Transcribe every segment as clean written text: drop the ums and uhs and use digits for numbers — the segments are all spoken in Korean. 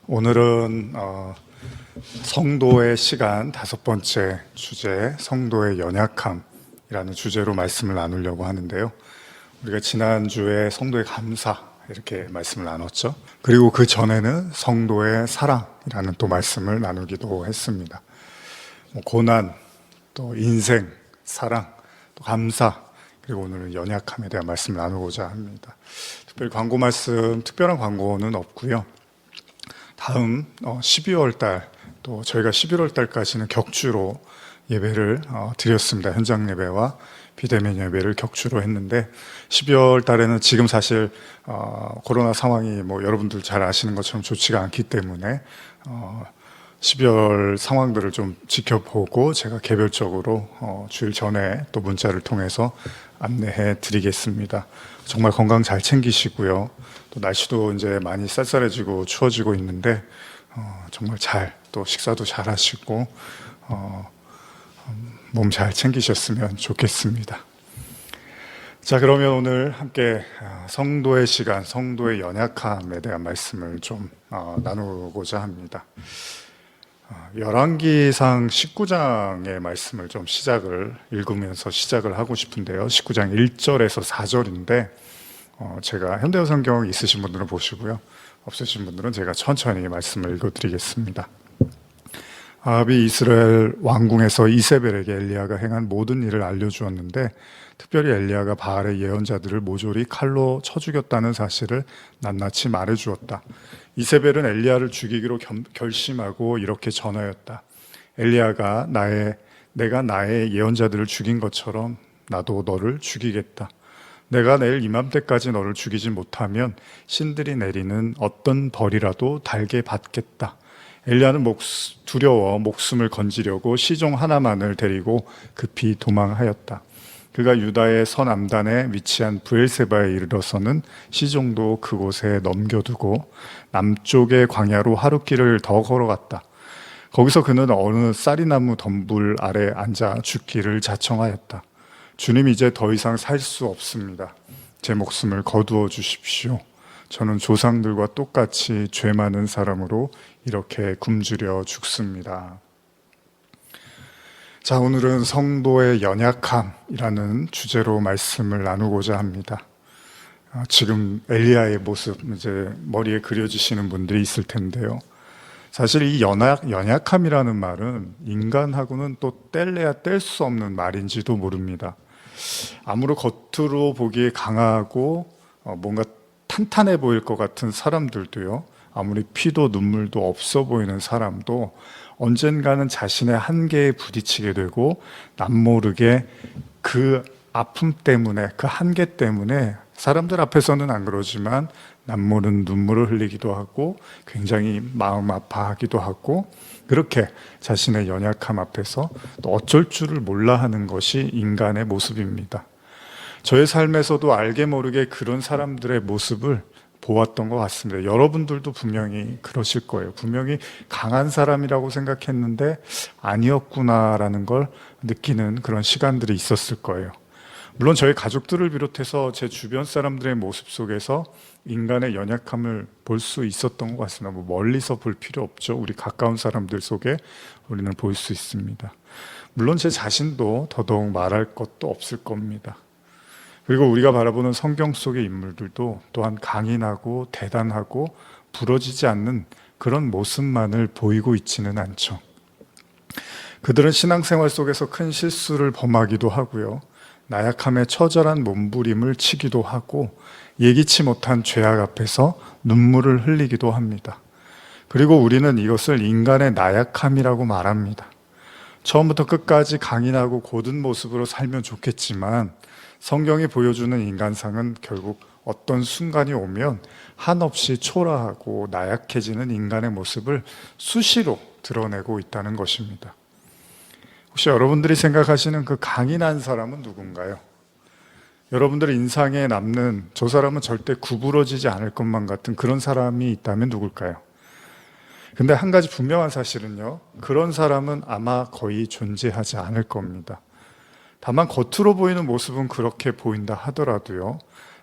오늘은 성도의 시간 5번째 주제, 성도의 연약함이라는 주제로 말씀을 나누려고 하는데요. 우리가 지난주에 성도의 감사 이렇게 말씀을 나눴죠. 그리고 그 전에는 성도의 사랑이라는 또 말씀을 나누기도 했습니다. 고난, 또 인생, 사랑, 또 감사, 그리고 오늘은 연약함에 대한 말씀을 나누고자 합니다. 특별히 광고 말씀, 특별한 광고는 없고요. 다음 12월 달, 또 저희가 11월 달까지는 격주로 예배를 드렸습니다. 현장 예배와 비대면 예배를 격주로 했는데 12월 달에는 지금 사실 코로나 상황이 여러분들 잘 아시는 것처럼 좋지가 않기 때문에 12월 상황들을 좀 지켜보고 제가 개별적으로 주일 전에 또 문자를 통해서 안내해 드리겠습니다. 정말 건강 잘 챙기시고요. 또 날씨도 이제 많이 쌀쌀해지고 추워지고 있는데 정말 또 식사도 잘 하시고 몸 잘 챙기셨으면 좋겠습니다. 자, 그러면 오늘 함께 성도의 시간, 성도의 연약함에 대한 말씀을 좀 나누고자 합니다. 열왕기상 19장의 말씀을 좀 읽으면서 시작을 하고 싶은데요. 19장 1절에서 4절인데 제가 현대어 성경 있으신 분들은 보시고요. 없으신 분들은 제가 천천히 말씀을 읽어드리겠습니다. 아합이 이스라엘 왕궁에서 이세벨에게 엘리야가 행한 모든 일을 알려주었는데 특별히 엘리야가 바알의 예언자들을 모조리 칼로 쳐 죽였다는 사실을 낱낱이 말해주었다. 이세벨은 엘리야를 죽이기로 결심하고 이렇게 전하였다. 엘리야가 내가 나의 예언자들을 죽인 것처럼 나도 너를 죽이겠다. 내가 내일 이맘때까지 너를 죽이지 못하면 신들이 내리는 어떤 벌이라도 달게 받겠다. 엘리야는 두려워 목숨을 건지려고 시종 하나만을 데리고 급히 도망하였다. 그가 유다의 서남단에 위치한 브엘세바에 이르러서는 시종도 그곳에 넘겨두고 남쪽의 광야로 하룻길을 더 걸어갔다. 거기서 그는 어느 쌀이나무 덤불 아래 앉아 죽기를 자청하였다. 주님, 이제 더 이상 살 수 없습니다. 제 목숨을 거두어 주십시오. 저는 조상들과 똑같이 죄 많은 사람으로 이렇게 굶주려 죽습니다. 자, 오늘은 성도의 연약함이라는 주제로 말씀을 나누고자 합니다. 지금 엘리야의 모습 이제 머리에 그려지시는 분들이 있을 텐데요. 사실 이 연약함이라는 말은 인간하고는 또 뗄래야 뗄 수 없는 말인지도 모릅니다. 아무리 겉으로 보기에 강하고 뭔가 탄탄해 보일 것 같은 사람들도요, 아무리 피도 눈물도 없어 보이는 사람도 언젠가는 자신의 한계에 부딪히게 되고 남모르게 그 아픔 때문에, 그 한계 때문에 사람들 앞에서는 안 그러지만 남모르는 눈물을 흘리기도 하고 굉장히 마음 아파하기도 하고, 그렇게 자신의 연약함 앞에서 또 어쩔 줄을 몰라 하는 것이 인간의 모습입니다. 저의 삶에서도 알게 모르게 그런 사람들의 모습을 보았던 것 같습니다. 여러분들도 분명히 그러실 거예요. 분명히 강한 사람이라고 생각했는데 아니었구나라는 걸 느끼는 그런 시간들이 있었을 거예요. 물론 저희 가족들을 비롯해서 제 주변 사람들의 모습 속에서 인간의 연약함을 볼 수 있었던 것 같습니다. 멀리서 볼 필요 없죠. 우리 가까운 사람들 속에 우리는 볼 수 있습니다. 물론 제 자신도 더더욱 말할 것도 없을 겁니다. 그리고 우리가 바라보는 성경 속의 인물들도 또한 강인하고 대단하고 부러지지 않는 그런 모습만을 보이고 있지는 않죠. 그들은 신앙생활 속에서 큰 실수를 범하기도 하고요. 나약함에 처절한 몸부림을 치기도 하고 예기치 못한 죄악 앞에서 눈물을 흘리기도 합니다. 그리고 우리는 이것을 인간의 나약함이라고 말합니다. 처음부터 끝까지 강인하고 고든 모습으로 살면 좋겠지만 성경이 보여주는 인간상은 결국 어떤 순간이 오면 한없이 초라하고 나약해지는 인간의 모습을 수시로 드러내고 있다는 것입니다. 혹시 여러분들이 생각하시는 그 강인한 사람은 누군가요? 여러분들 인상에 남는 저 사람은 절대 구부러지지 않을 것만 같은 그런 사람이 있다면 누굴까요? 근데 한 가지 분명한 사실은요, 그런 사람은 아마 거의 존재하지 않을 겁니다. 다만 겉으로 보이는 모습은 그렇게 보인다 하더라도요,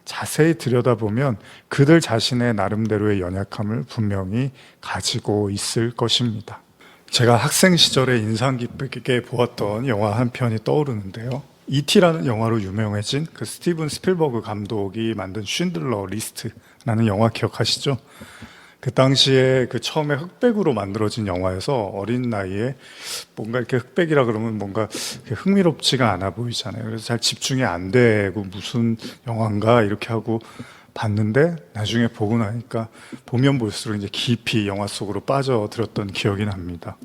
자세히 들여다보면 그들 자신의 나름대로의 연약함을 분명히 가지고 있을 것입니다. 제가 학생 시절에 인상 깊게 보았던 영화 한 편이 떠오르는데요. E.T.라는 영화로 유명해진 그 스티븐 스필버그 감독이 만든 쉰들러 리스트라는 영화 기억하시죠? 그 당시에 그 처음에 흑백으로 만들어진 영화여서 어린 나이에 뭔가 이렇게 흑백이라 그러면 뭔가 흥미롭지가 않아 보이잖아요. 그래서 잘 집중이 안 되고 무슨 영화인가 이렇게 하고 봤는데 나중에 보고 나니까 보면 볼수록 이제 깊이 영화 속으로 빠져들었던 기억이 납니다.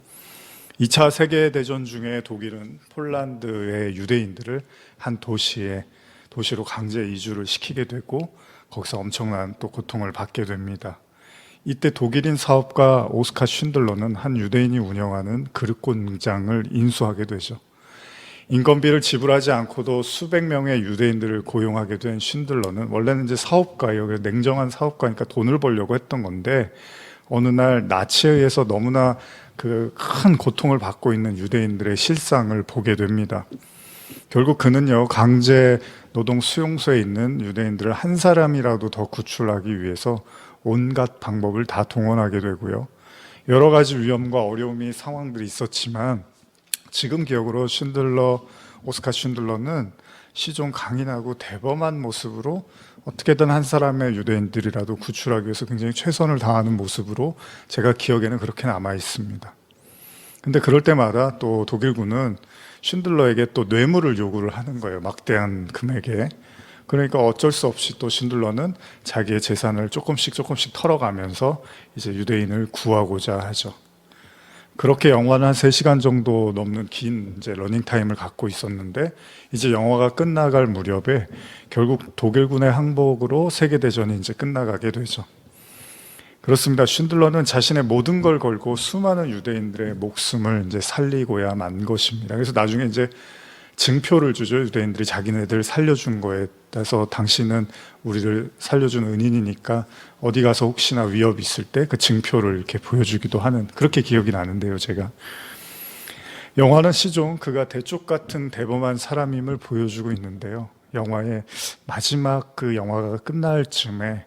2차 세계대전 중에 독일은 폴란드의 유대인들을 한 도시로 강제 이주를 시키게 되고 거기서 엄청난 또 고통을 받게 됩니다. 이때 독일인 사업가 오스카 쉰들러는 한 유대인이 운영하는 그릇 공장을 인수하게 되죠. 인건비를 지불하지 않고도 수백 명의 유대인들을 고용하게 된 쉰들러는 원래는 이제 사업가예요. 냉정한 사업가니까 돈을 벌려고 했던 건데 어느 날 나치에 의해서 너무나 그 큰 고통을 받고 있는 유대인들의 실상을 보게 됩니다. 결국 그는요, 강제 노동 수용소에 있는 유대인들을 한 사람이라도 더 구출하기 위해서 온갖 방법을 다 동원하게 되고요. 여러 가지 위험과 어려움이 상황들이 있었지만 지금 기억으로 오스카 쉰들러는 시종 강인하고 대범한 모습으로 어떻게든 한 사람의 유대인들이라도 구출하기 위해서 굉장히 최선을 다하는 모습으로 제가 기억에는 그렇게 남아 있습니다. 근데 그럴 때마다 또 독일군은 쉰들러에게 또 뇌물을 요구를 하는 거예요. 막대한 금액에. 그러니까 어쩔 수 없이 또 쉰들러는 자기의 재산을 조금씩 털어가면서 이제 유대인을 구하고자 하죠. 그렇게 영화는 한 3시간 정도 넘는 긴 이제 러닝타임을 갖고 있었는데 이제 영화가 끝나갈 무렵에 결국 독일군의 항복으로 세계대전이 이제 끝나가게 되죠. 그렇습니다. 쉰들러는 자신의 모든 걸 걸고 수많은 유대인들의 목숨을 이제 살리고야 만 것입니다. 그래서 나중에 이제 증표를 주죠. 유대인들이 자기네들 살려준 거에 따라서 당신은 우리를 살려준 은인이니까 어디 가서 혹시나 위협이 있을 때 그 증표를 이렇게 보여주기도 하는 그렇게 기억이 나는데요, 제가. 영화는 시종 그가 대쪽 같은 대범한 사람임을 보여주고 있는데요. 영화의 마지막 그 영화가 끝날 쯤에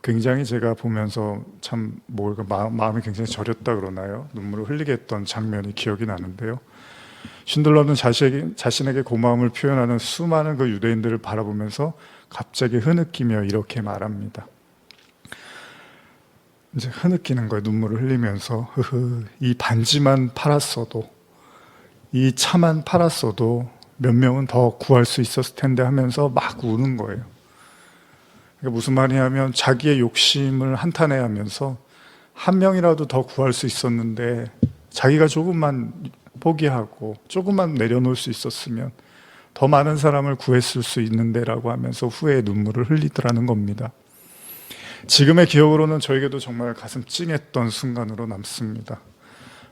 굉장히 제가 보면서 참 마음이 굉장히 저렸다 그러나요? 눈물을 흘리게 했던 장면이 기억이 나는데요. 쉰들러는 자신에게 고마움을 표현하는 수많은 그 유대인들을 바라보면서 갑자기 흐느끼며 이렇게 말합니다. 이제 흐느끼는 거예요. 눈물을 흘리면서 이 반지만 팔았어도 이 차만 팔았어도 몇 명은 더 구할 수 있었을 텐데 하면서 막 우는 거예요. 그러니까 무슨 말이냐면 자기의 욕심을 한탄해 하면서 한 명이라도 더 구할 수 있었는데 자기가 조금만 포기하고 조금만 내려놓을 수 있었으면 더 많은 사람을 구했을 수 있는데 라고 하면서 후회의 눈물을 흘리더라는 겁니다. 지금의 기억으로는 저에게도 정말 가슴 찡했던 순간으로 남습니다.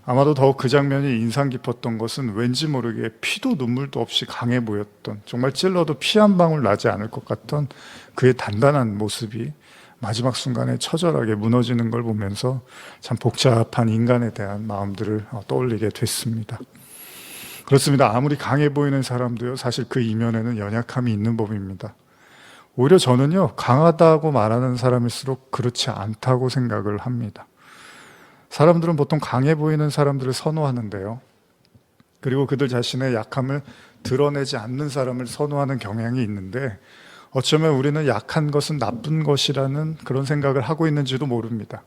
아마도 더욱 그 장면이 인상 깊었던 것은 왠지 모르게 피도 눈물도 없이 강해 보였던, 정말 찔러도 피 한 방울 나지 않을 것 같던 그의 단단한 모습이 마지막 순간에 처절하게 무너지는 걸 보면서 참 복잡한 인간에 대한 마음들을 떠올리게 됐습니다. 그렇습니다. 아무리 강해 보이는 사람도요, 사실 그 이면에는 연약함이 있는 법입니다. 오히려 저는요, 강하다고 말하는 사람일수록 그렇지 않다고 생각을 합니다. 사람들은 보통 강해 보이는 사람들을 선호하는데요. 그리고 그들 자신의 약함을 드러내지 않는 사람을 선호하는 경향이 있는데 어쩌면 우리는 약한 것은 나쁜 것이라는 그런 생각을 하고 있는지도 모릅니다.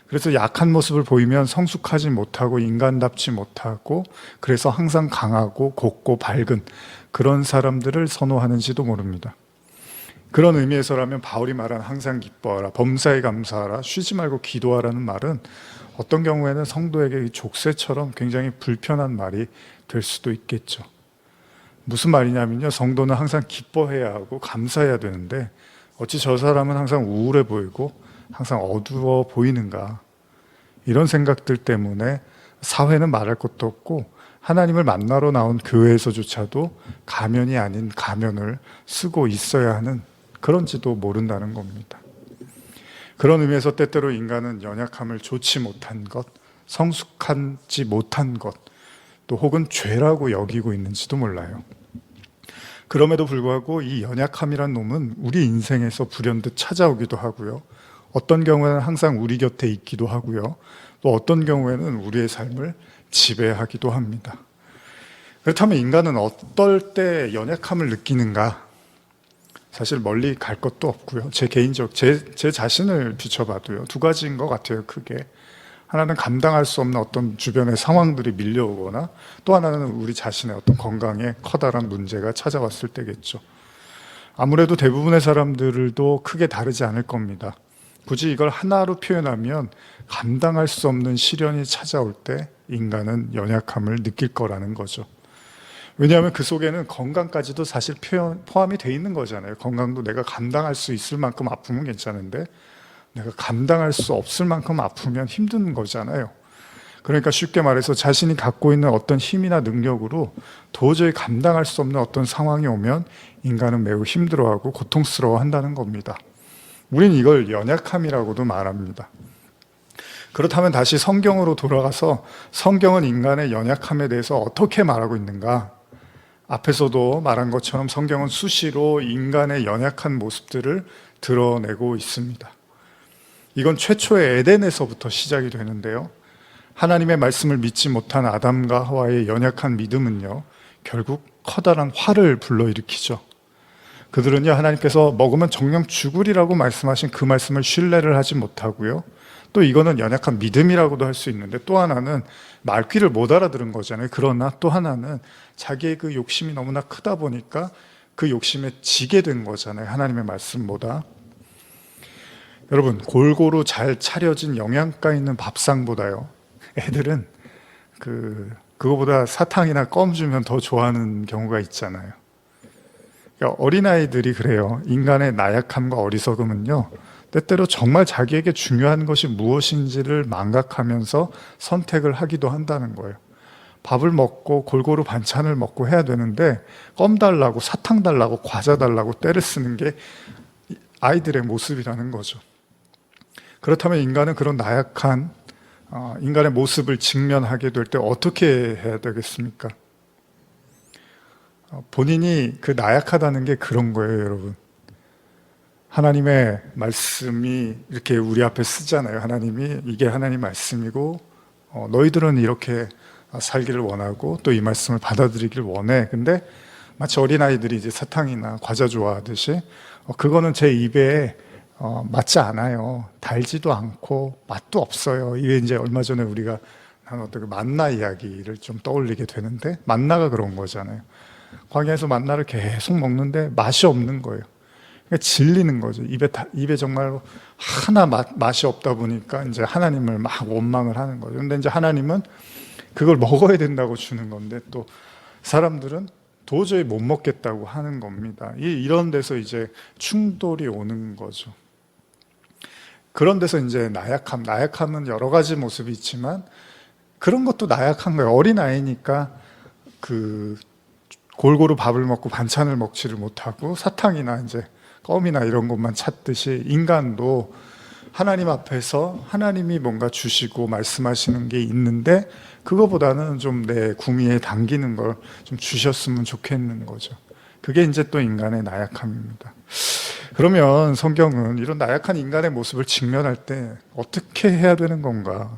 그래서 약한 모습을 보이면 성숙하지 못하고 인간답지 못하고 그래서 항상 강하고 곱고 밝은 그런 사람들을 선호하는지도 모릅니다. 그런 의미에서라면 바울이 말한 항상 기뻐하라, 범사에 감사하라, 쉬지 말고 기도하라는 말은 어떤 경우에는 성도에게 족쇄처럼 굉장히 불편한 말이 될 수도 있겠죠. 무슨 말이냐면요, 성도는 항상 기뻐해야 하고 감사해야 되는데 어찌 저 사람은 항상 우울해 보이고 항상 어두워 보이는가, 이런 생각들 때문에 사회는 말할 것도 없고 하나님을 만나러 나온 교회에서조차도 가면이 아닌 가면을 쓰고 있어야 하는 그런지도 모른다는 겁니다. 그런 의미에서 때때로 인간은 연약함을 좋지 못한 것, 성숙하지 못한 것, 또 혹은 죄라고 여기고 있는지도 몰라요. 그럼에도 불구하고 이 연약함이란 놈은 우리 인생에서 불현듯 찾아오기도 하고요. 어떤 경우에는 항상 우리 곁에 있기도 하고요. 또 어떤 경우에는 우리의 삶을 지배하기도 합니다. 그렇다면 인간은 어떨 때 연약함을 느끼는가? 사실 멀리 갈 것도 없고요. 제 자신을 비춰봐도요. 두 가지인 것 같아요, 크게. 하나는 감당할 수 없는 어떤 주변의 상황들이 밀려오거나 또 하나는 우리 자신의 어떤 건강에 커다란 문제가 찾아왔을 때겠죠. 아무래도 대부분의 사람들도 크게 다르지 않을 겁니다. 굳이 이걸 하나로 표현하면 감당할 수 없는 시련이 찾아올 때 인간은 연약함을 느낄 거라는 거죠. 왜냐하면 그 속에는 건강까지도 사실 포함이 돼 있는 거잖아요. 건강도 내가 감당할 수 있을 만큼 아프면 괜찮은데 내가 감당할 수 없을 만큼 아프면 힘든 거잖아요. 그러니까 쉽게 말해서 자신이 갖고 있는 어떤 힘이나 능력으로 도저히 감당할 수 없는 어떤 상황이 오면 인간은 매우 힘들어하고 고통스러워 한다는 겁니다. 우린 이걸 연약함이라고도 말합니다. 그렇다면 다시 성경으로 돌아가서 성경은 인간의 연약함에 대해서 어떻게 말하고 있는가? 앞에서도 말한 것처럼 성경은 수시로 인간의 연약한 모습들을 드러내고 있습니다. 이건 최초의 에덴에서부터 시작이 되는데요. 하나님의 말씀을 믿지 못한 아담과 하와의 연약한 믿음은요, 결국 커다란 화를 불러일으키죠. 그들은요, 하나님께서 먹으면 정령 죽으리라고 말씀하신 그 말씀을 신뢰를 하지 못하고요. 또 이거는 연약한 믿음이라고도 할 수 있는데 또 하나는 말귀를 못 알아들은 거잖아요. 그러나 또 하나는 자기의 그 욕심이 너무나 크다 보니까 그 욕심에 지게 된 거잖아요. 하나님의 말씀보다. 여러분, 골고루 잘 차려진 영양가 있는 밥상보다요, 애들은 그거보다 사탕이나 껌 주면 더 좋아하는 경우가 있잖아요. 그러니까 어린아이들이 그래요. 인간의 나약함과 어리석음은요, 때때로 정말 자기에게 중요한 것이 무엇인지를 망각하면서 선택을 하기도 한다는 거예요. 밥을 먹고 골고루 반찬을 먹고 해야 되는데 껌 달라고, 사탕 달라고, 과자 달라고 떼를 쓰는 게 아이들의 모습이라는 거죠. 그렇다면 인간은 그런 나약한 인간의 모습을 직면하게 될 때 어떻게 해야 되겠습니까? 본인이 그 나약하다는 게 그런 거예요, 여러분. 하나님의 말씀이 이렇게 우리 앞에 쓰잖아요. 하나님이 이게 하나님 말씀이고 너희들은 이렇게 살기를 원하고 또 이 말씀을 받아들이기를 원해. 근데 마치 어린아이들이 이제 사탕이나 과자 좋아하듯이 그거는 제 입에 맞지 않아요. 달지도 않고 맛도 없어요. 이게 이제 얼마 전에 우리가 한 어떤 그 만나 이야기를 좀 떠올리게 되는데, 만나가 그런 거잖아요. 광야에서 만나를 계속 먹는데 맛이 없는 거예요. 그러니까 질리는 거죠. 입에 정말 하나 맛이 없다 보니까 이제 하나님을 막 원망을 하는 거죠. 근데 이제 하나님은 그걸 먹어야 된다고 주는 건데 또 사람들은 도저히 못 먹겠다고 하는 겁니다. 이런 데서 이제 충돌이 오는 거죠. 그런 데서 이제 나약함은 여러 가지 모습이 있지만 그런 것도 나약한 거예요. 어린아이니까 골고루 밥을 먹고 반찬을 먹지를 못하고 사탕이나 이제 껌이나 이런 것만 찾듯이 인간도 하나님 앞에서 하나님이 뭔가 주시고 말씀하시는 게 있는데 그거보다는 좀 내 구미에 당기는 걸 좀 주셨으면 좋겠는 거죠. 그게 이제 또 인간의 나약함입니다. 그러면 성경은 이런 나약한 인간의 모습을 직면할 때 어떻게 해야 되는 건가?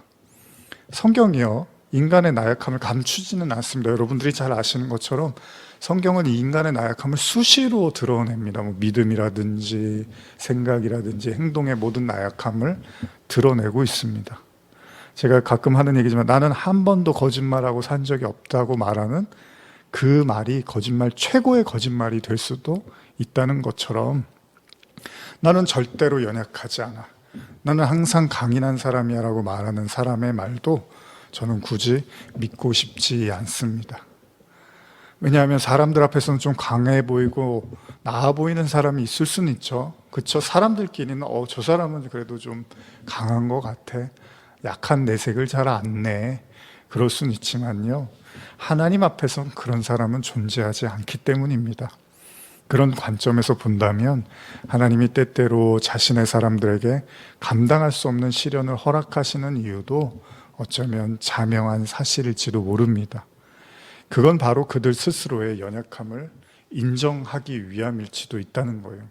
성경이요, 인간의 나약함을 감추지는 않습니다. 여러분들이 잘 아시는 것처럼 성경은 이 인간의 나약함을 수시로 드러냅니다. 믿음이라든지 생각이라든지 행동의 모든 나약함을 드러내고 있습니다. 제가 가끔 하는 얘기지만 나는 한 번도 거짓말하고 산 적이 없다고 말하는 그 말이 최고의 거짓말이 될 수도 있다는 것처럼 나는 절대로 연약하지 않아, 나는 항상 강인한 사람이야 라고 말하는 사람의 말도 저는 굳이 믿고 싶지 않습니다. 왜냐하면 사람들 앞에서는 좀 강해 보이고 나아 보이는 사람이 있을 수는 있죠. 그렇죠? 사람들끼리는 저 사람은 그래도 좀 강한 것 같아, 약한 내색을 잘 안 내, 그럴 수는 있지만요, 하나님 앞에서는 그런 사람은 존재하지 않기 때문입니다. 그런 관점에서 본다면 하나님이 때때로 자신의 사람들에게 감당할 수 없는 시련을 허락하시는 이유도 어쩌면 자명한 사실일지도 모릅니다. 그건 바로 그들 스스로의 연약함을 인정하기 위함일지도 있다는 거예요.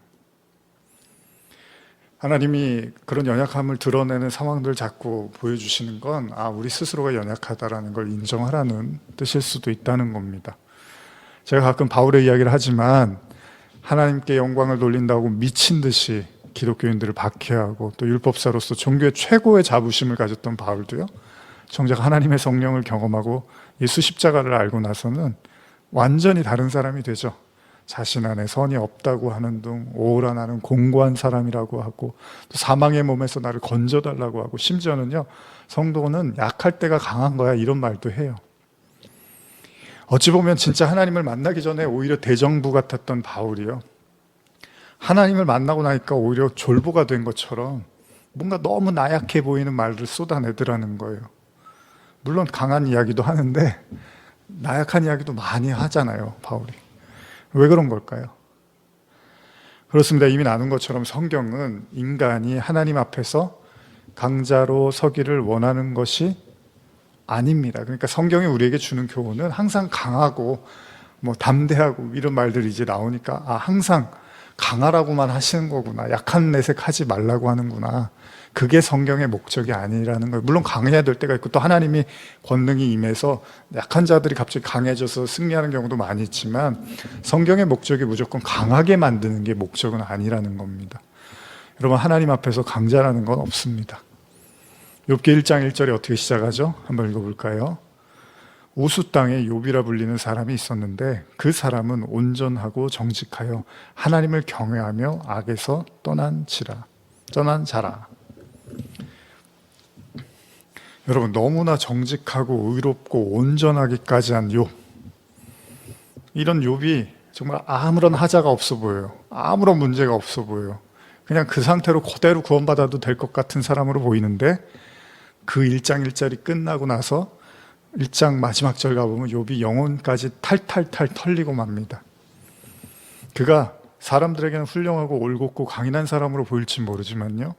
하나님이 그런 연약함을 드러내는 상황들을 자꾸 보여주시는 건 우리 스스로가 연약하다라는 걸 인정하라는 뜻일 수도 있다는 겁니다. 제가 가끔 바울의 이야기를 하지만 하나님께 영광을 돌린다고 미친 듯이 기독교인들을 박해하고 또 율법사로서 종교의 최고의 자부심을 가졌던 바울도요, 정작 하나님의 성령을 경험하고 예수 십자가를 알고 나서는 완전히 다른 사람이 되죠. 자신 안에 선이 없다고 하는 등 오라 나는 공고한 사람이라고 하고, 또 사망의 몸에서 나를 건져달라고 하고, 심지어는요, 성도는 약할 때가 강한 거야 이런 말도 해요. 어찌 보면 진짜 하나님을 만나기 전에 오히려 대정부 같았던 바울이요, 하나님을 만나고 나니까 오히려 졸보가 된 것처럼 뭔가 너무 나약해 보이는 말을 쏟아내더라는 거예요. 물론 강한 이야기도 하는데 나약한 이야기도 많이 하잖아요, 바울이. 왜 그런 걸까요? 그렇습니다. 이미 나눈 것처럼 성경은 인간이 하나님 앞에서 강자로 서기를 원하는 것이 아닙니다. 그러니까 성경이 우리에게 주는 교훈은 항상 강하고 담대하고 이런 말들이 이제 나오니까 항상 강하라고만 하시는 거구나, 약한 내색 하지 말라고 하는구나, 그게 성경의 목적이 아니라는 거예요. 물론 강해야 될 때가 있고 또 하나님이 권능이 임해서 약한 자들이 갑자기 강해져서 승리하는 경우도 많이 있지만, 성경의 목적이 무조건 강하게 만드는 게 목적은 아니라는 겁니다. 여러분, 하나님 앞에서 강자라는 건 없습니다. 욥기 1장 1절에 어떻게 시작하죠? 한번 읽어볼까요? 우수 땅에 욥이라 불리는 사람이 있었는데 그 사람은 온전하고 정직하여 하나님을 경외하며 악에서 떠난 자라. 여러분, 너무나 정직하고 의롭고 온전하기까지 한 욥, 이런 욥이 정말 아무런 하자가 없어 보여요. 아무런 문제가 없어 보여요. 그냥 그 상태로 그대로 구원받아도 될 것 같은 사람으로 보이는데, 그 1장 1절이 끝나고 나서 1장 마지막 절 가보면 욥이 영혼까지 탈탈탈 털리고 맙니다. 그가 사람들에게는 훌륭하고 올곧고 강인한 사람으로 보일지 모르지만요,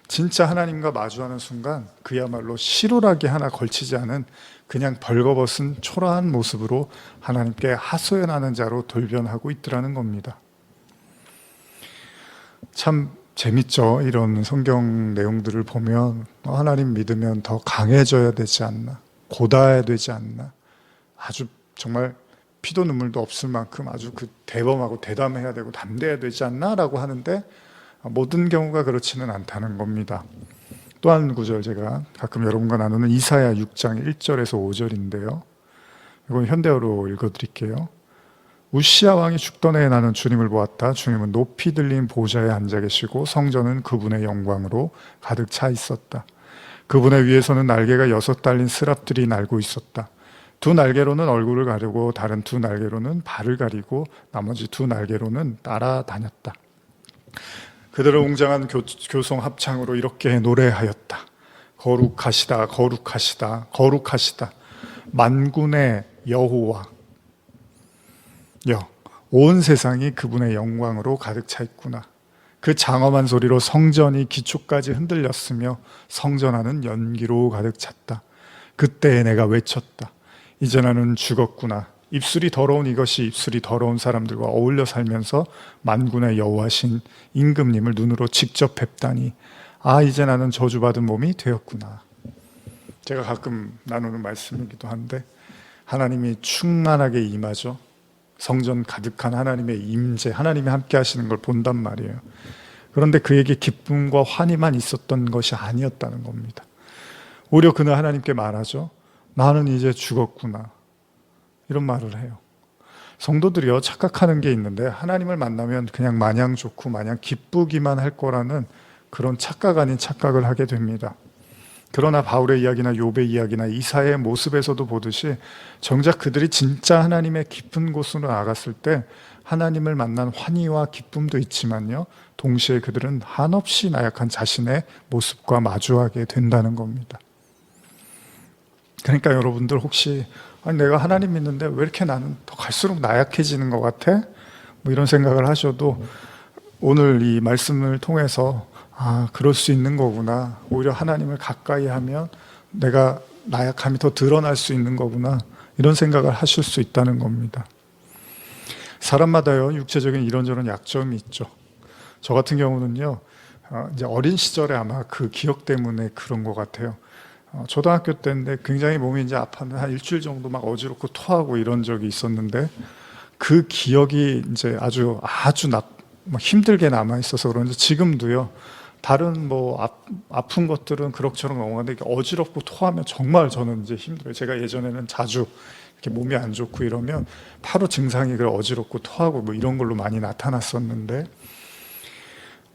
진짜 하나님과 마주하는 순간 그야말로 실오라기 하나 걸치지 않은 그냥 벌거벗은 초라한 모습으로 하나님께 하소연하는 자로 돌변하고 있더라는 겁니다. 참 재밌죠. 이런 성경 내용들을 보면 하나님 믿으면 더 강해져야 되지 않나, 고다해야 되지 않나, 아주 정말 피도 눈물도 없을 만큼 아주 대범하고 대담해야 되고 담대해야 되지 않나 라고 하는데, 모든 경우가 그렇지는 않다는 겁니다. 또 한 구절 제가 가끔 여러분과 나누는 이사야 6장 1절에서 5절인데요, 이건 현대어로 읽어드릴게요. 우시야 왕이 죽던 해에 나는 주님을 보았다. 주님은 높이 들린 보좌에 앉아 계시고 성전은 그분의 영광으로 가득 차 있었다. 그분의 위에서는 날개가 6 달린 스랍들이 날고 있었다. 2 날개로는 얼굴을 가리고 다른 2 날개로는 발을 가리고 나머지 2 날개로는 따라다녔다. 그들은 웅장한 교송 합창으로 이렇게 노래하였다. 거룩하시다, 거룩하시다, 거룩하시다. 만군의 여호와. 온 세상이 그분의 영광으로 가득 차 있구나. 그 장엄한 소리로 성전이 기초까지 흔들렸으며 성전 안은 연기로 가득 찼다. 그때 내가 외쳤다. 이제 나는 죽었구나. 입술이 더러운 이것이 입술이 더러운 사람들과 어울려 살면서 만군의 여호와신 임금님을 눈으로 직접 뵙다니, 이제 나는 저주받은 몸이 되었구나. 제가 가끔 나누는 말씀이기도 한데, 하나님이 충만하게 임하죠. 성전 가득한 하나님의 임재, 하나님이 함께 하시는 걸 본단 말이에요. 그런데 그에게 기쁨과 환희만 있었던 것이 아니었다는 겁니다. 오히려 그는 하나님께 말하죠. 나는 이제 죽었구나. 이런 말을 해요. 성도들이요, 착각하는 게 있는데, 하나님을 만나면 그냥 마냥 좋고 마냥 기쁘기만 할 거라는 그런 착각 아닌 착각을 하게 됩니다. 그러나 바울의 이야기나 욥의 이야기나 이사야의 모습에서도 보듯이 정작 그들이 진짜 하나님의 깊은 곳으로 나갔을 때 하나님을 만난 환희와 기쁨도 있지만요, 동시에 그들은 한없이 나약한 자신의 모습과 마주하게 된다는 겁니다. 그러니까 여러분들 혹시 내가 하나님 믿는데 왜 이렇게 나는 더 갈수록 나약해지는 것 같아? 이런 생각을 하셔도 오늘 이 말씀을 통해서 그럴 수 있는 거구나, 오히려 하나님을 가까이 하면 내가 나약함이 더 드러날 수 있는 거구나, 이런 생각을 하실 수 있다는 겁니다. 사람마다요, 육체적인 이런저런 약점이 있죠. 저 같은 경우는요, 이제 어린 시절에 아마 그 기억 때문에 그런 것 같아요. 초등학교 때인데 굉장히 몸이 이제 아팠는데 한 일주일 정도 막 어지럽고 토하고 이런 적이 있었는데 그 기억이 이제 아주 막 힘들게 남아 있어서 그런지 지금도요. 다른 뭐 아픈 것들은 그럭저럭 넘어가는데 어지럽고 토하면 정말 저는 이제 힘들어요. 제가 예전에는 자주 이렇게 몸이 안 좋고 이러면 바로 증상이 그 어지럽고 토하고 뭐 이런 걸로 많이 나타났었는데,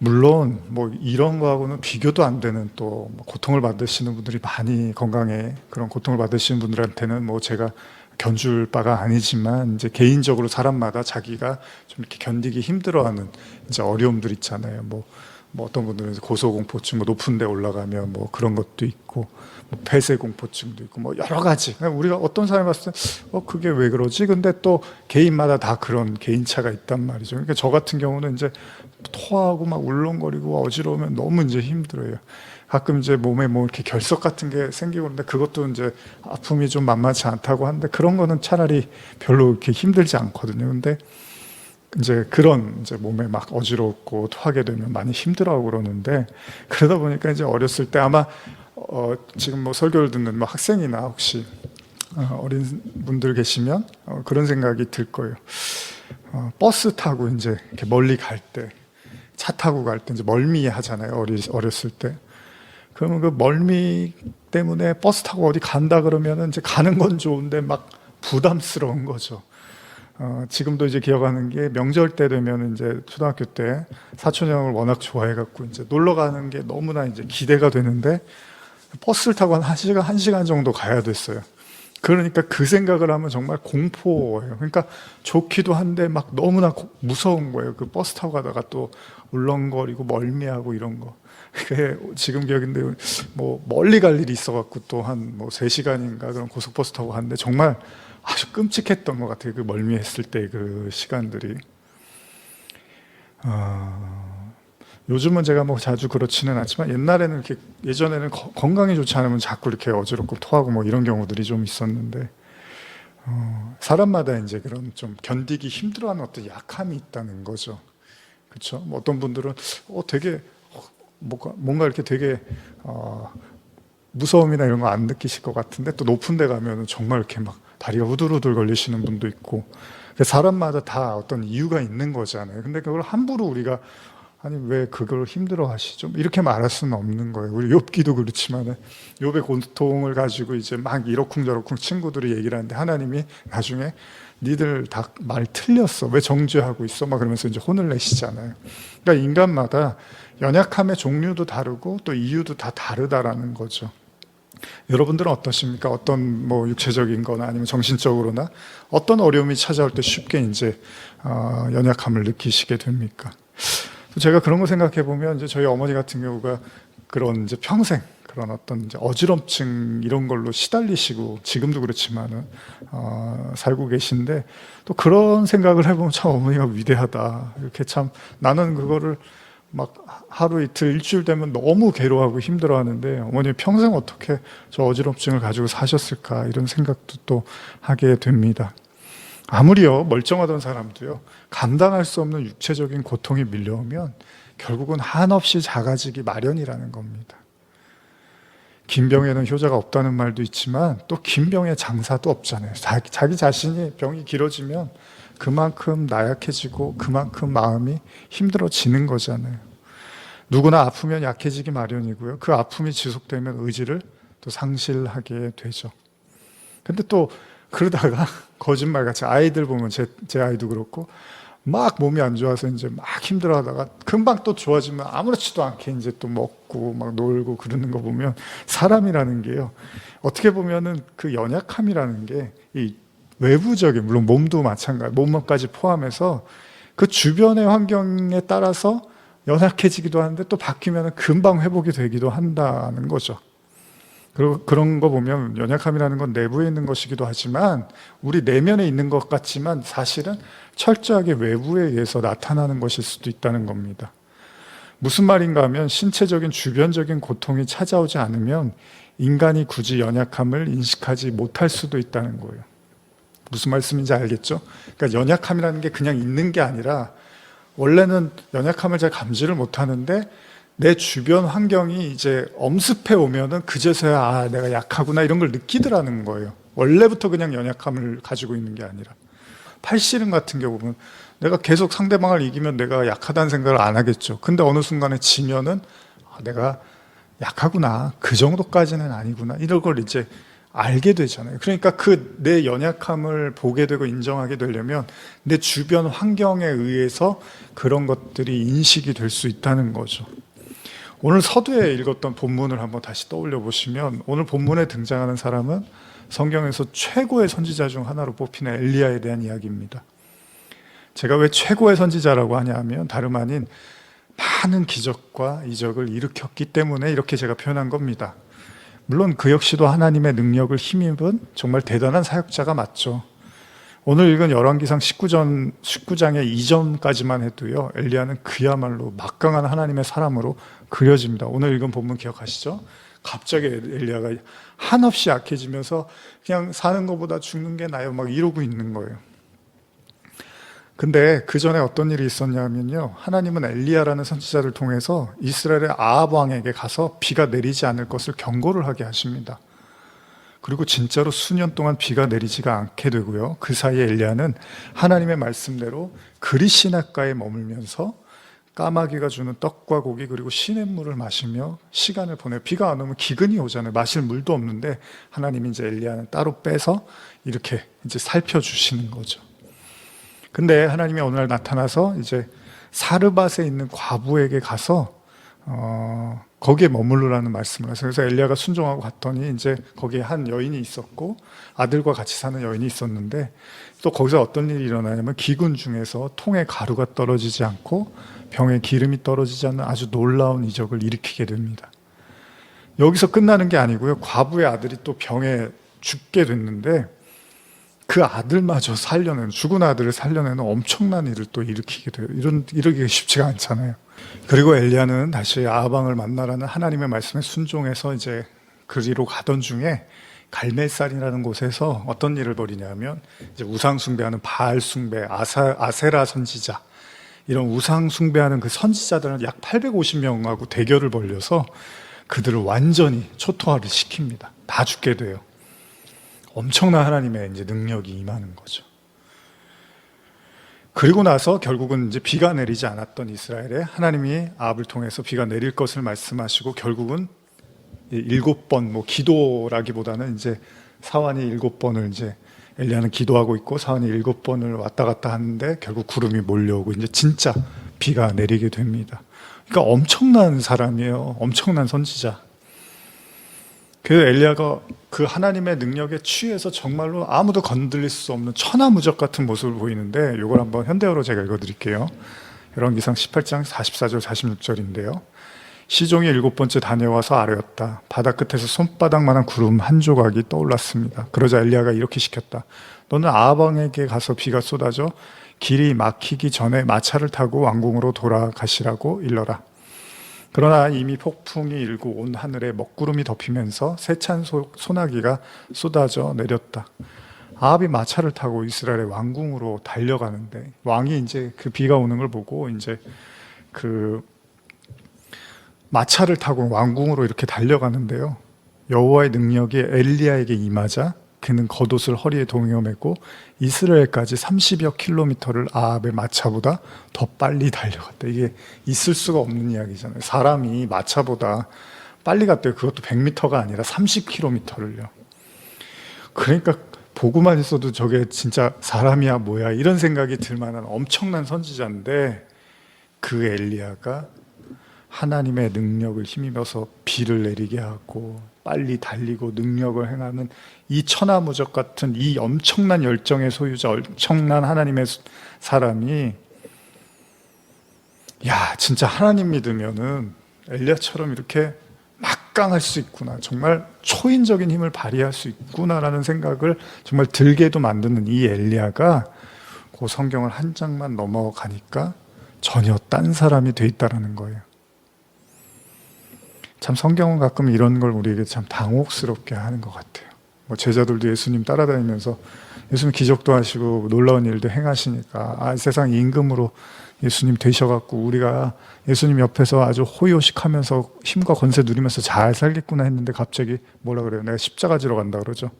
물론 뭐 이런 거하고는 비교도 안 되는 또 고통을 받으시는 분들이 많이, 건강에 그런 고통을 받으시는 분들한테는 뭐 제가 견줄 바가 아니지만, 이제 개인적으로 사람마다 자기가 좀 이렇게 견디기 힘들어하는 이제 어려움들 있잖아요. 뭐 어떤 분들은 고소공포증, 뭐 높은 데 올라가면 뭐 그런 것도 있고, 뭐 폐쇄공포증도 있고, 뭐 여러 가지. 우리가 어떤 사람이 봤을 때 그게 왜 그러지? 근데 또 개인마다 다 그런 개인차가 있단 말이죠. 그러니까 저 같은 경우는 이제 토하고 막 울렁거리고 어지러우면 너무 이제 힘들어요. 가끔 이제 몸에 뭐 이렇게 결석 같은 게 생기고 그런데 그것도 이제 아픔이 좀 만만치 않다고 하는데, 그런 거는 차라리 별로 이렇게 힘들지 않거든요. 근데 이제 그런 이제 몸에 막 어지럽고 토하게 되면 많이 힘들어하고 그러는데, 그러다 보니까 이제 어렸을 때 아마 지금 뭐 설교를 듣는 뭐 학생이나 혹시 어린 분들 계시면 그런 생각이 들 거예요. 버스 타고 이제 이렇게 멀리 갈 때, 차 타고 갈 때 이제 멀미 하잖아요. 어렸을 때. 그러면 그 멀미 때문에 버스 타고 어디 간다 그러면은 이제 가는 건 좋은데 막 부담스러운 거죠. 지금도 이제 기억하는 게, 명절 때 되면 이제 초등학교 때 사촌 형을 워낙 좋아해갖고 이제 놀러 가는 게 너무나 이제 기대가 되는데, 버스를 타고 한 1시간 정도 가야 됐어요. 그러니까 그 생각을 하면 정말 공포예요. 그러니까 좋기도 한데 막 너무나 무서운 거예요. 그 버스 타고 가다가 또 울렁거리고 멀미하고 이런 거. 그게 지금 기억인데, 뭐 멀리 갈 일이 있어갖고 또 한 뭐 3시간인가 그런 고속버스 타고 갔는데 정말 아주 끔찍했던 것 같아요. 그 멀미했을 때 그 시간들이. 요즘은 제가 뭐 자주 그렇지는 않지만, 옛날에는 이렇게, 예전에는 건강이 좋지 않으면 자꾸 이렇게 어지럽고 토하고 뭐 이런 경우들이 좀 있었는데, 사람마다 이제 그런 좀 견디기 힘들어하는 어떤 약함이 있다는 거죠. 그렇죠? 뭐 어떤 분들은 되게 뭔가 이렇게 되게 무서움이나 이런 거 안 느끼실 것 같은데, 또 높은 데 가면 정말 이렇게 막 다리가 후들후들 걸리시는 분도 있고, 사람마다 다 어떤 이유가 있는 거잖아요. 근데 그걸 함부로 우리가 아니 왜 그걸 힘들어 하시죠? 이렇게 말할 수는 없는 거예요. 우리 욥기도 그렇지만, 욥의 고통을 가지고 이제 막 이러쿵저러쿵 친구들이 얘기를 하는데, 하나님이 나중에 니들 다 말 틀렸어, 왜 정죄하고 있어? 막 그러면서 이제 혼을 내시잖아요. 그러니까 인간마다 연약함의 종류도 다르고 또 이유도 다 다르다라는 거죠. 여러분들은 어떠십니까? 어떤 뭐 육체적인 거나 아니면 정신적으로나 어떤 어려움이 찾아올 때 쉽게 이제 연약함을 느끼시게 됩니까? 제가 그런 거 생각해 보면, 이제 저희 어머니 같은 경우가 그런 이제 평생 그런 어떤 이제 어지럼증 이런 걸로 시달리시고, 지금도 그렇지만은 살고 계신데, 또 그런 생각을 해보면 참 어머니가 위대하다. 이렇게 참, 나는 그거를 막 하루 이틀 일주일 되면 너무 괴로워하고 힘들어하는데, 어머니 평생 어떻게 저 어지럼증을 가지고 사셨을까, 이런 생각도 또 하게 됩니다. 아무리요 멀쩡하던 사람도요, 감당할 수 없는 육체적인 고통이 밀려오면 결국은 한없이 작아지기 마련이라는 겁니다. 긴 병에는 효자가 없다는 말도 있지만, 또 긴 병에 장사도 없잖아요. 자기 자신이 병이 길어지면 그만큼 나약해지고 그만큼 마음이 힘들어지는 거잖아요. 누구나 아프면 약해지기 마련이고요, 그 아픔이 지속되면 의지를 또 상실하게 되죠. 근데 또 그러다가 거짓말같이, 아이들 보면 제 아이도 그렇고, 막 몸이 안 좋아서 이제 막 힘들어하다가 금방 또 좋아지면 아무렇지도 않게 이제 또 먹고 막 놀고 그러는 거 보면, 사람이라는 게요, 어떻게 보면은 그 연약함이라는 게 이 외부적인, 물론 몸도 마찬가지, 몸까지 포함해서 그 주변의 환경에 따라서 연약해지기도 하는데, 또 바뀌면 금방 회복이 되기도 한다는 거죠. 그리고 그런 거 보면 연약함이라는 건 내부에 있는 것이기도 하지만, 우리 내면에 있는 것 같지만 사실은 철저하게 외부에 의해서 나타나는 것일 수도 있다는 겁니다. 무슨 말인가 하면, 신체적인 주변적인 고통이 찾아오지 않으면 인간이 굳이 연약함을 인식하지 못할 수도 있다는 거예요. 무슨 말씀인지 알겠죠? 그러니까 연약함이라는 게 그냥 있는 게 아니라 원래는 연약함을 잘 감지를 못하는데 내 주변 환경이 이제 엄습해 오면은 그제서야 아 내가 약하구나 이런 걸 느끼더라는 거예요. 원래부터 그냥 연약함을 가지고 있는 게 아니라. 팔씨름 같은 경우 보면 내가 계속 상대방을 이기면 내가 약하다는 생각을 안 하겠죠. 근데 어느 순간에 지면은 아, 내가 약하구나 그 정도까지는 아니구나 이런 걸 이제 알게 되잖아요. 그러니까 그 내 연약함을 보게 되고 인정하게 되려면 내 주변 환경에 의해서 그런 것들이 인식이 될 수 있다는 거죠. 오늘 서두에 읽었던 본문을 한번 다시 떠올려 보시면 오늘 본문에 등장하는 사람은 성경에서 최고의 선지자 중 하나로 뽑히는 엘리야에 대한 이야기입니다. 제가 왜 최고의 선지자라고 하냐 하면 다름 아닌 많은 기적과 이적을 일으켰기 때문에 이렇게 제가 표현한 겁니다. 물론 그 역시도 하나님의 능력을 힘입은 정말 대단한 사역자가 맞죠. 오늘 읽은 열왕기상 19장의 이전까지만 해도요, 엘리야는 그야말로 막강한 하나님의 사람으로 그려집니다. 오늘 읽은 본문 기억하시죠? 갑자기 엘리야가 한없이 약해지면서 그냥 사는 것보다 죽는 게 나아요 막 이러고 있는 거예요. 근데 그 전에 어떤 일이 있었냐면요, 하나님은 엘리야라는 선지자를 통해서 이스라엘의 아합 왕에게 가서 비가 내리지 않을 것을 경고를 하게 하십니다. 그리고 진짜로 수년 동안 비가 내리지가 않게 되고요, 그 사이에 엘리야는 하나님의 말씀대로 그릿시냇가에 머물면서 까마귀가 주는 떡과 고기 그리고 시냇물을 마시며 시간을 보내요. 비가 안 오면 기근이 오잖아요. 마실 물도 없는데 하나님이 이제 엘리야는 따로 빼서 이렇게 이제 살펴주시는 거죠. 근데 하나님이 어느 날 나타나서 이제 사르밧에 있는 과부에게 가서 거기에 머무르라는 말씀을 하세요. 그래서 엘리야가 순종하고 갔더니 이제 거기에 한 여인이 있었고 아들과 같이 사는 여인이 있었는데 또 거기서 어떤 일이 일어나냐면 기근 중에서 통에 가루가 떨어지지 않고 병에 기름이 떨어지지 않는 아주 놀라운 이적을 일으키게 됩니다. 여기서 끝나는 게 아니고요, 과부의 아들이 또 병에 죽게 됐는데 그 아들마저 살려내는, 죽은 아들을 살려내는 엄청난 일을 또 일으키게 돼요. 이러기가 쉽지가 않잖아요. 그리고 엘리야는 다시 아합 왕을 만나라는 하나님의 말씀에 순종해서 이제 그리로 가던 중에 갈멜산이라는 곳에서 어떤 일을 벌이냐면 이제 우상 숭배하는 바알 숭배, 아세라 선지자, 이런 우상 숭배하는 그 선지자들은 약 850명하고 대결을 벌려서 그들을 완전히 초토화를 시킵니다. 다 죽게 돼요. 엄청난 하나님의 이제 능력이 임하는 거죠. 그리고 나서 결국은 이제 비가 내리지 않았던 이스라엘에 하나님이 아합을 통해서 비가 내릴 것을 말씀하시고 결국은 7번, 뭐 기도라기보다는 이제 사환이 7번을 이제 엘리야는 기도하고 있고 사환이 7번을 왔다 갔다 하는데 결국 구름이 몰려오고 이제 진짜 비가 내리게 됩니다. 그러니까 엄청난 사람이에요. 엄청난 선지자. 그래서 엘리야가 그 하나님의 능력에 취해서 정말로 아무도 건드릴 수 없는 천하무적 같은 모습을 보이는데 이걸 한번 현대어로 제가 읽어드릴게요. 열왕기상 18장 44절 46절인데요. 시종이 7번째 다녀와서 아뢰었다. 바다 끝에서 손바닥만한 구름 한 조각이 떠올랐습니다. 그러자 엘리야가 이렇게 시켰다. 너는 아합 왕에게 가서 비가 쏟아져 길이 막히기 전에 마차를 타고 왕궁으로 돌아가시라고 일러라. 그러나 이미 폭풍이 일고 온 하늘에 먹구름이 덮이면서 세찬 소나기가 쏟아져 내렸다. 아합이 마차를 타고 이스라엘의 왕궁으로 달려가는데 왕이 이제 그 비가 오는 걸 보고 이제 그 마차를 타고 왕궁으로 이렇게 달려가는데요. 여호와의 능력이 엘리야에게 임하자 그는 겉옷을 허리에 동여 매고 이스라엘까지 30여 킬로미터를 아합의 마차보다 더 빨리 달려갔다. 이게 있을 수가 없는 이야기잖아요. 사람이 마차보다 빨리 갔대요. 그것도 100m가 아니라 30km를요. 그러니까 보고만 있어도 저게 진짜 사람이야 뭐야 이런 생각이 들 만한 엄청난 선지자인데 그 엘리야가 하나님의 능력을 힘입어서 비를 내리게 하고 빨리 달리고 능력을 행하는 이 천하무적 같은 이 엄청난 열정의 소유자, 엄청난 하나님의 사람이 야 진짜 하나님 믿으면은 엘리야처럼 이렇게 막강할 수 있구나, 정말 초인적인 힘을 발휘할 수 있구나라는 생각을 정말 들게도 만드는 이 엘리야가 그 성경을 한 장만 넘어가니까 전혀 딴 사람이 돼 있다라는 거예요. 참 성경은 가끔 이런 걸 우리에게 참 당혹스럽게 하는 것 같아요. 뭐 제자들도 예수님 따라다니면서 예수님 기적도 하시고 놀라운 일도 행하시니까 세상 임금으로 예수님 되셔갖고 우리가 예수님 옆에서 아주 호요식하면서 힘과 권세 누리면서 잘 살겠구나 했는데 갑자기 뭐라 그래요? 내가 십자가 지러 간다 그러죠.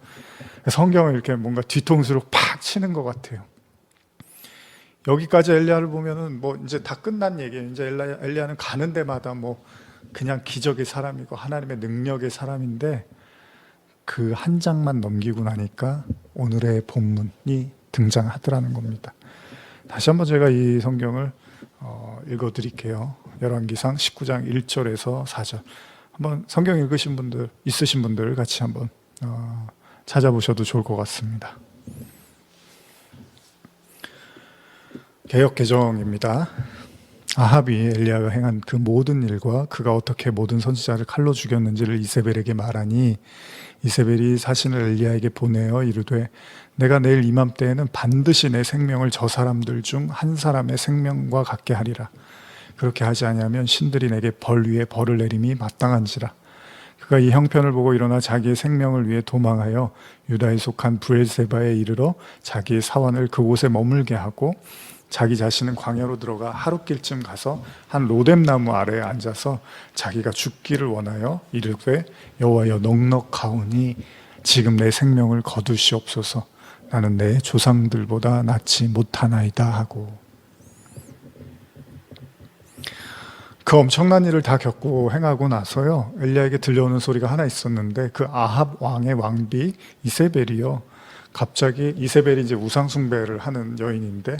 성경을 이렇게 뭔가 뒤통수로 팍 치는 것 같아요. 여기까지 엘리야를 보면은 뭐 이제 다 끝난 얘기예요. 이제 엘리야는 가는 데마다 뭐 그냥 기적의 사람이고 하나님의 능력의 사람인데 그 한 장만 넘기고 나니까 오늘의 본문이 등장하더라는 겁니다. 다시 한번 제가 이 성경을 읽어드릴게요. 열왕기상 19장 1절에서 4절. 한번 성경 읽으신 분들, 있으신 분들 같이 한번 찾아보셔도 좋을 것 같습니다. 개역 개정입니다. 아합이 엘리야가 행한 그 모든 일과 그가 어떻게 모든 선지자를 칼로 죽였는지를 이세벨에게 말하니 이세벨이 사신을 엘리야에게 보내어 이르되 내가 내일 이맘때에는 반드시 내 생명을 저 사람들 중 한 사람의 생명과 같게 하리라. 그렇게 하지 아니하면 신들이 내게 벌 위에 벌을 내림이 마땅한지라. 그가 이 형편을 보고 일어나 자기의 생명을 위해 도망하여 유다에 속한 브엘세바에 이르러 자기의 사환을 그곳에 머물게 하고 자기 자신은 광야로 들어가 하룻길쯤 가서 한 로뎀나무 아래에 앉아서 자기가 죽기를 원하여 이르되 여호와여 넉넉하오니 지금 내 생명을 거두시옵소서. 나는 내 조상들보다 낫지 못하나이다 하고. 그 엄청난 일을 다 겪고 행하고 나서요, 엘리야에게 들려오는 소리가 하나 있었는데 그 아합 왕의 왕비 이세벨이요, 갑자기 이세벨이 이제 우상 숭배를 하는 여인인데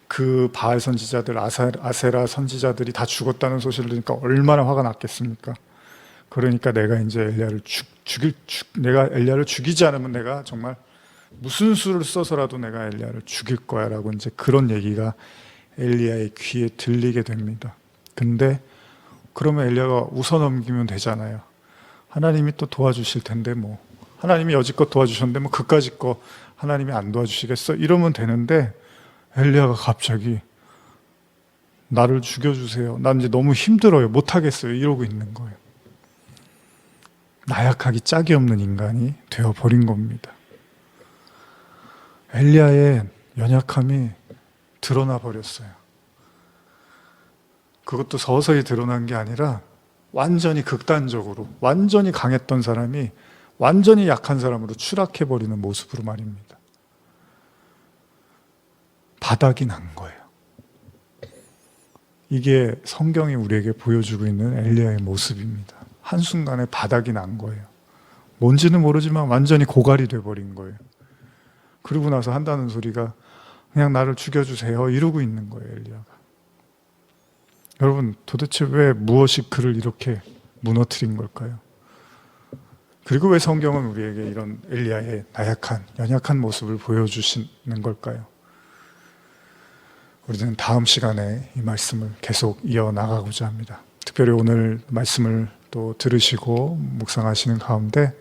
그 바알 선지자들, 아세라 선지자들이 다 죽었다는 소식을 들으니까 얼마나 화가 났겠습니까? 그러니까 내가 이제 내가 엘리야를 죽이지 않으면 내가 정말 무슨 수를 써서라도 내가 엘리야를 죽일 거야라고 이제 그런 얘기가 엘리야의 귀에 들리게 됩니다. 근데 그러면 엘리야가 웃어넘기면 되잖아요. 하나님이 또 도와주실 텐데 뭐 하나님이 여지껏 도와주셨는데 뭐 그까짓 거 하나님이 안 도와주시겠어? 이러면 되는데 엘리야가 갑자기 나를 죽여주세요. 난 이제 너무 힘들어요. 못하겠어요. 이러고 있는 거예요. 나약하기 짝이 없는 인간이 되어버린 겁니다. 엘리야의 연약함이 드러나 버렸어요. 그것도 서서히 드러난 게 아니라 완전히 극단적으로, 완전히 강했던 사람이 완전히 약한 사람으로 추락해버리는 모습으로 말입니다. 바닥이 난 거예요. 이게 성경이 우리에게 보여주고 있는 엘리야의 모습입니다. 한순간에 바닥이 난 거예요. 뭔지는 모르지만 완전히 고갈이 돼버린 거예요. 그러고 나서 한다는 소리가 그냥 나를 죽여주세요 이러고 있는 거예요, 엘리야가. 여러분, 도대체 왜 무엇이 그를 이렇게 무너뜨린 걸까요? 그리고 왜 성경은 우리에게 이런 엘리야의 나약한, 연약한 모습을 보여주시는 걸까요? 우리는 다음 시간에 이 말씀을 계속 이어나가고자 합니다. 특별히 오늘 말씀을 또 들으시고 묵상하시는 가운데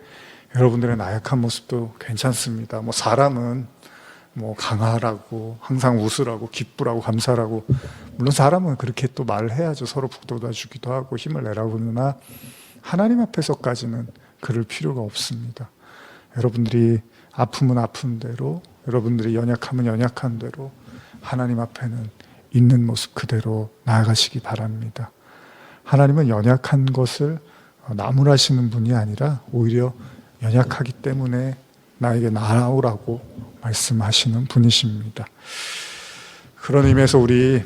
여러분들의 나약한 모습도 괜찮습니다. 뭐 사람은 뭐 강하라고, 항상 웃으라고, 기쁘라고, 감사라고, 물론 사람은 그렇게 또 말을 해야죠. 서로 북돋아주기도 하고 힘을 내라고 그러나 하나님 앞에서까지는 그럴 필요가 없습니다. 여러분들이 아픔은 아픈 대로, 여러분들이 연약함은 연약한 대로 하나님 앞에는 있는 모습 그대로 나아가시기 바랍니다. 하나님은 연약한 것을 나무라시는 분이 아니라 오히려 연약하기 때문에 나에게 나아오라고 말씀하시는 분이십니다. 그런 의미에서 우리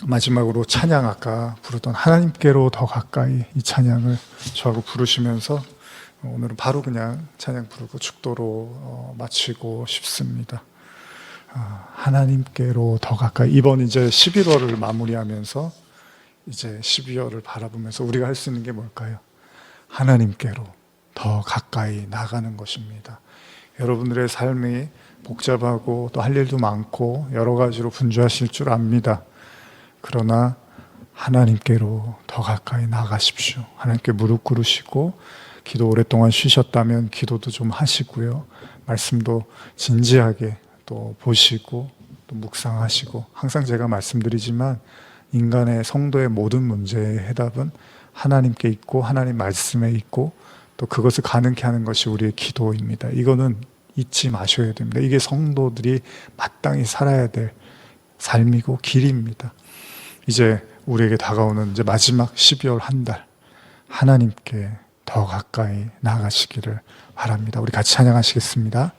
마지막으로 찬양, 아까 부르던 하나님께로 더 가까이, 이 찬양을 저하고 부르시면서 오늘은 바로 그냥 찬양 부르고 축도로 마치고 싶습니다. 하나님께로 더 가까이. 이번 이제 11월을 마무리하면서 이제 12월을 바라보면서 우리가 할 수 있는 게 뭘까요? 하나님께로 더 가까이 나가는 것입니다. 여러분들의 삶이 복잡하고 또 할 일도 많고 여러 가지로 분주하실 줄 압니다. 그러나 하나님께로 더 가까이 나가십시오. 하나님께 무릎 꿇으시고 기도 오랫동안 쉬셨다면 기도도 좀 하시고요. 말씀도 진지하게 또 보시고 또 묵상하시고, 항상 제가 말씀드리지만 인간의 성도의 모든 문제의 해답은 하나님께 있고 하나님 말씀에 있고 또 그것을 가능케 하는 것이 우리의 기도입니다. 이거는 잊지 마셔야 됩니다. 이게 성도들이 마땅히 살아야 될 삶이고 길입니다. 이제 우리에게 다가오는 이제 마지막 12월 한 달, 하나님께 더 가까이 나아가시기를 바랍니다. 우리 같이 찬양하시겠습니다.